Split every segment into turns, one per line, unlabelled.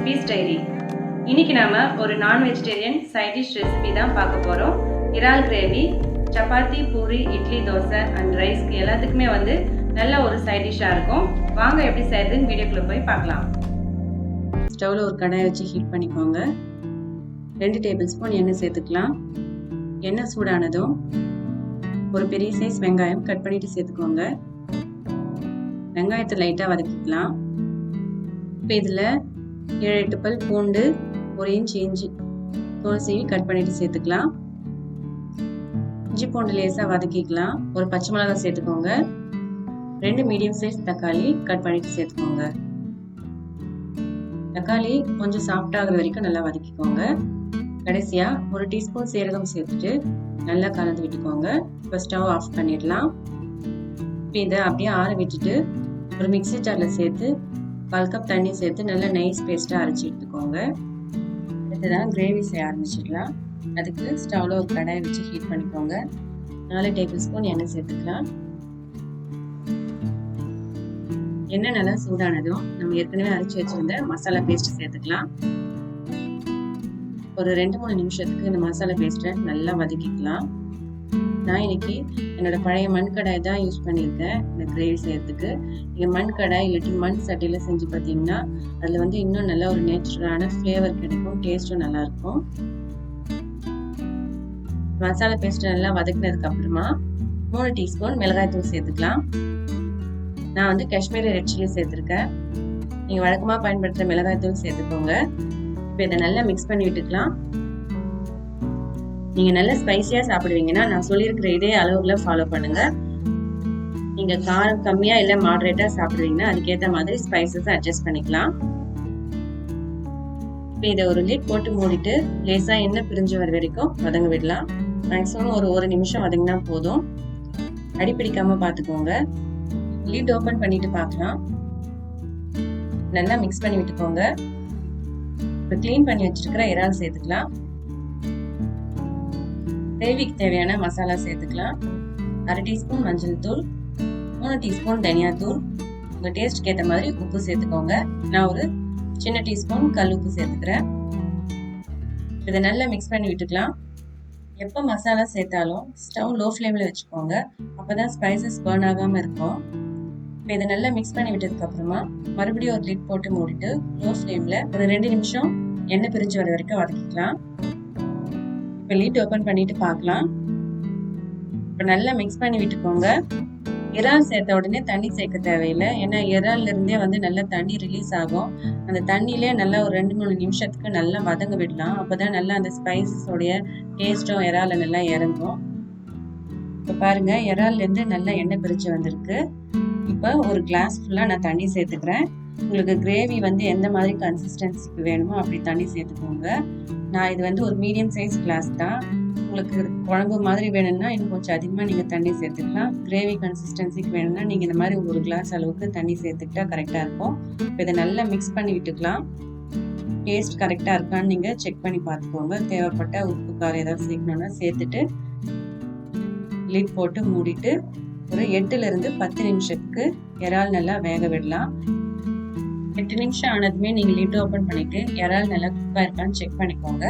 Recipes diary. இன்னைக்கு நாம ஒரு நான் வெஜிடேரியன் சைட் டிஷ் ரெசிபி தான் பார்க்க போறோம். இறால் கிரேவி சப்பாத்தி, பூரி, இட்லி, தோசை அண்ட் ரைஸ்க்கு எல்லாத்துக்குமே நல்ல ஒரு சைட் டிஷ்ஷாக இருக்கும். வாங்க எப்படி செய்யறதுன்னு வீடியோக்குள்ள போய் பார்க்கலாம்.
ஸ்டவ்வில் ஒரு கடாயை வச்சு ஹீட் பண்ணிக்கோங்க. 2 டேபிள் ஸ்பூன் எண்ணெய் சேர்த்துக்கலாம். எண்ணெய் சூடானதும் ஒரு பெரிய சைஸ் வெங்காயம் கட் பண்ணிட்டு சேர்த்துக்கோங்க. வெங்காயத்தை லைட்டாக வதக்கிக்கலாம். இப்போ இதில் 7-8 பல் பூண்டு, 1 இன்ச் இஞ்சி தோல் சீவி கட் பண்ணிட்டு சேர்த்துக்கலாம். இஞ்சி பூண்டு லேசாக வதக்கிக்கலாம். ஒரு பச்சை மிளகாய் சேர்த்துக்கோங்க. 2 மீடியம் சைஸ் தக்காளி கட் பண்ணிட்டு சேர்த்துக்கோங்க. தக்காளி கொஞ்சம் சாஃப்ட் ஆகுற வரைக்கும் நல்லா வதக்கிக்கோங்க. கடைசியாக 1 டீஸ்பூன் சீரகம் சேர்த்துட்டு நல்லா கலந்து விட்டுக்கோங்க. இப்போ ஸ்டவ் ஆஃப் பண்ணிடலாம். இப்போ இதை அப்படியே ஆற விட்டுட்டு ஒரு மிக்ஸி ஜாரில் சேர்த்து 1 கப் தண்ணி சேர்த்து நல்லா நைஸ் பேஸ்ட்டாக அரைச்சி எடுத்துக்கோங்க. அடுத்ததான் கிரேவி செய்ய ஆரம்பிச்சிடலாம். அதுக்கு ஸ்டவ்வில் ஒரு கடாயை வச்சு ஹீட் பண்ணிக்கோங்க. 4 டேபிள் ஸ்பூன் எண்ணெய் சேர்த்துக்கலாம். எண்ணெய் நல்லா சூடானதும் நம்ம ஏற்கனவே அரைச்சி வச்சிருந்த மசாலா பேஸ்ட் சேர்த்துக்கலாம். ஒரு 2-3 நிமிஷத்துக்கு இந்த மசாலா பேஸ்ட்டை நல்லா வதக்கிக்கலாம். நான் இன்னைக்கு என்னோட பழைய மண் கடாய் தான் யூஸ் பண்ணியிருக்கேன் இந்த கிரேவி செய்யறதுக்கு. நீங்கள் மண் கடாய் இல்லாட்டி மண் சட்டியில் செஞ்சு பார்த்தீங்கன்னா அதில் இன்னும் நல்ல ஒரு நேச்சுரலான ஃப்ளேவர் கிடைக்கும், டேஸ்ட்டும் நல்லா இருக்கும். மசாலா பேஸ்ட் நல்லா வதக்கினதுக்கு அப்புறமா 3 டீஸ்பூன் மிளகாய் தூள் சேர்த்துக்கலாம். நான் காஷ்மீரி ரெட் சில்லி சேர்த்துருக்கேன். நீங்கள் வழக்கமாக பயன்படுத்துகிற மிளகாய் தூள் சேர்த்துக்கோங்க. இப்போ இதை நல்லா மிக்ஸ் பண்ணி விட்டுக்கலாம். நீங்கள் நல்ல ஸ்பைசியாக சாப்பிடுவீங்கன்னா நான் சொல்லியிருக்கிற இதே அளவுகளை ஃபாலோ பண்ணுங்க. நீங்கள் காரம் கம்மியாக இல்லை மாடரேட்டாக சாப்பிடுவீங்கன்னா அதுக்கேற்ற மாதிரி ஸ்பைசஸ் அட்ஜஸ்ட் பண்ணிக்கலாம். இப்போ இதை ஒரு லிட் போட்டு மூடிட்டு லேசாக எண்ணெய் பிரிஞ்சு வர வரைக்கும் வதங்க விடலாம். மேக்ஸிமம் ஒரு 1 நிமிஷம் வதங்கினா போதும். அடிப்பிடிக்காமல் பார்த்துக்கோங்க. லிட் ஓப்பன் பண்ணிட்டு பார்க்கலாம். நல்லா மிக்ஸ் பண்ணி விட்டுக்கோங்க. இப்போ க்ளீன் பண்ணி வச்சிருக்கிற இறால் சேர்த்துக்கலாம். கிரேவிக்கு தேவையான மசாலா சேர்த்துக்கலாம். 1/2 டீஸ்பூன் மஞ்சள் தூள், 3 டீஸ்பூன் தனியா தூள், உங்கள் டேஸ்ட்க்கு ஏற்ற மாதிரி உப்பு சேர்த்துக்கோங்க. நான் ஒரு சின்ன டீஸ்பூன் கல் உப்பு சேர்த்துக்கிறேன். இதை நல்லா மிக்ஸ் பண்ணி விட்டுக்கலாம். எப்போ மசாலா சேர்த்தாலும் ஸ்டவ் லோ ஃப்ளேமில் வச்சுக்கோங்க. அப்போ தான் ஸ்பைசஸ் பர்ன் ஆகாமல் இருக்கும். இப்போ இதை நல்லா மிக்ஸ் பண்ணி விட்டதுக்கு அப்புறமா மறுபடியும் ஒரு லிட் போட்டு மூடிட்டு லோ ஃப்ளேமில் ஒரு 2 நிமிஷம் எண்ணெய் பிரிஞ்சு வர வரைக்கும் வதக்கிக்கலாம். இப்போ லிட் ஓப்பன் பண்ணிட்டு பார்க்கலாம். இப்போ நல்லா மிக்ஸ் பண்ணி விட்டுக்கோங்க. இறால் சேர்த்த உடனே தண்ணி சேர்க்க தேவையில்லை. ஏன்னா இறால்ல இருந்தே நல்லா தண்ணி ரிலீஸ் ஆகும். அந்த தண்ணியிலே நல்லா ஒரு 2-3 நிமிஷத்துக்கு நல்லா வதங்க விடலாம். அப்போதான் நல்லா அந்த ஸ்பைசஸோடைய டேஸ்ட்டும் இறால நல்லா இறங்கும். இப்போ பாருங்க, இறால்லேருந்து நல்லா எண்ணெய் பிரிச்சு வந்திருக்கு. இப்போ ஒரு கிளாஸ் ஃபுல்லாக நான் தண்ணி சேர்த்துக்கிறேன். உங்களுக்கு கிரேவி எந்த மாதிரி கன்சிஸ்டன்சிக்கு வேணுமோ அப்படி தண்ணி சேர்த்துக்கோங்க. நான் இது ஒரு மீடியம் சைஸ் கிளாஸ் தான். உங்களுக்கு குழம்பு மாதிரி வேணும்னா இன்னும் கொஞ்சம் அதிகமாக நீங்கள் தண்ணி சேர்த்துக்கலாம். கிரேவி கன்சிஸ்டன்சிக்கு வேணும்னா நீங்கள் இந்த மாதிரி ஒரு கிளாஸ் அளவுக்கு தண்ணி சேர்த்துக்கிட்டா கரெக்டாக இருக்கும். இப்போ இதை நல்லா மிக்ஸ் பண்ணி விட்டுக்கலாம். டேஸ்ட் கரெக்டாக இருக்கான்னு நீங்கள் செக் பண்ணி பார்த்துக்கோங்க. தேவைப்பட்ட உப்பு காரம் ஏதாவது சேர்க்கணுன்னா சேர்த்துட்டு லிட் போட்டு மூடிட்டு ஒரு 8-10 நிமிஷத்துக்கு இறால் நல்லா வேக விடலாம். 8 நிமிஷம் ஆனதுமே நீங்கள் லிட் ஓப்பன் பண்ணிட்டு இறால் நல்லா குக் ஆயிருக்கான்னு செக் பண்ணிக்கோங்க.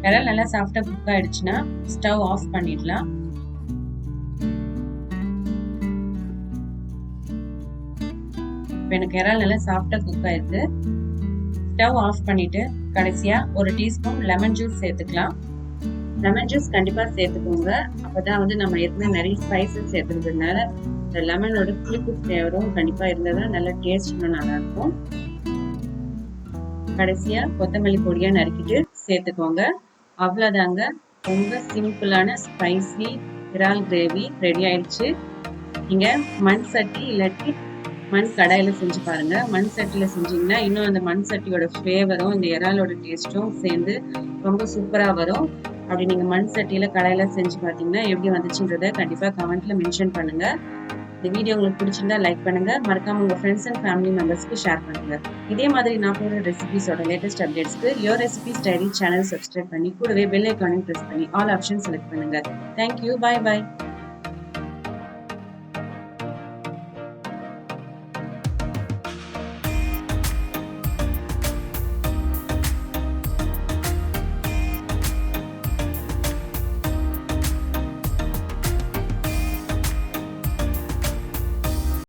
இறால் நல்லா சாஃப்டாக குக் ஆயிடுச்சுன்னா ஸ்டவ் ஆஃப் பண்ணிடலாம். இப்போ எனக்கு இறால் நல்லா சாஃப்டாக குக் ஆயிருக்கு. ஸ்டவ் ஆஃப் பண்ணிட்டு கடைசியாக ஒரு டீஸ்பூன் லெமன் ஜூஸ் சேர்த்துக்கலாம். லெமன் ஜூஸ் கண்டிப்பாக சேர்த்துக்கோங்க. அப்போதான் நம்ம ஏற்கனவே நிறைய ஸ்பைசஸ் சேர்த்துக்கிறதுனால இந்த லெமனோட புளிப்பு ஃப்ளேவரும் கண்டிப்பாக இருந்தால் தான் நல்லா டேஸ்ட் இன்னும் நல்லாயிருக்கும். கடைசியாக கொத்தமல்லி பொடியாக நறுக்கிட்டு சேர்த்துக்கோங்க. அவ்வளோதாங்க, ரொம்ப சிம்பிளான ஸ்பைசி இறால் கிரேவி ரெடி ஆயிடுச்சு. நீங்கள் மண் சட்டி இல்லாட்டி மண் கடாயில் செஞ்சு பாருங்கள். மண் சட்டியில் செஞ்சிங்கன்னா இன்னும் அந்த மண் சட்டியோட ஃப்ளேவரும் இந்த இறாலோட டேஸ்ட்டும் சேர்ந்து ரொம்ப சூப்பராக வரும். அப்படி நீங்கள் மண் சட்டியில் கடாயில் செஞ்சு பார்த்தீங்கன்னா எப்படி வந்துச்சுன்றதை கண்டிப்பாக கமெண்ட்டில் மென்ஷன் பண்ணுங்கள். இந்த வீடியோ உங்களுக்கு பிடிச்சிருந்தா லைக் பண்ணுங்க. மறக்காம உங்க ஃப்ரெண்ட்ஸ் அண்ட் ஃபேமிலி மெம்பர்ஸ்க்கு ஷேர் பண்ணுங்க. இதே மாதிரி நான் போடுற ரெசிபிஸோட லேட்டஸ்ட் அப்டேட்ஸ்க்கு your recipes diary channel subscribe பண்ணி கூடவே பெல் ஐக்கானையும் பிரஸ் பண்ணி ஆல் ஆப்ஷன் செலக்ட் பண்ணுங்க. தேங்க்யூ. பாய் பாய்.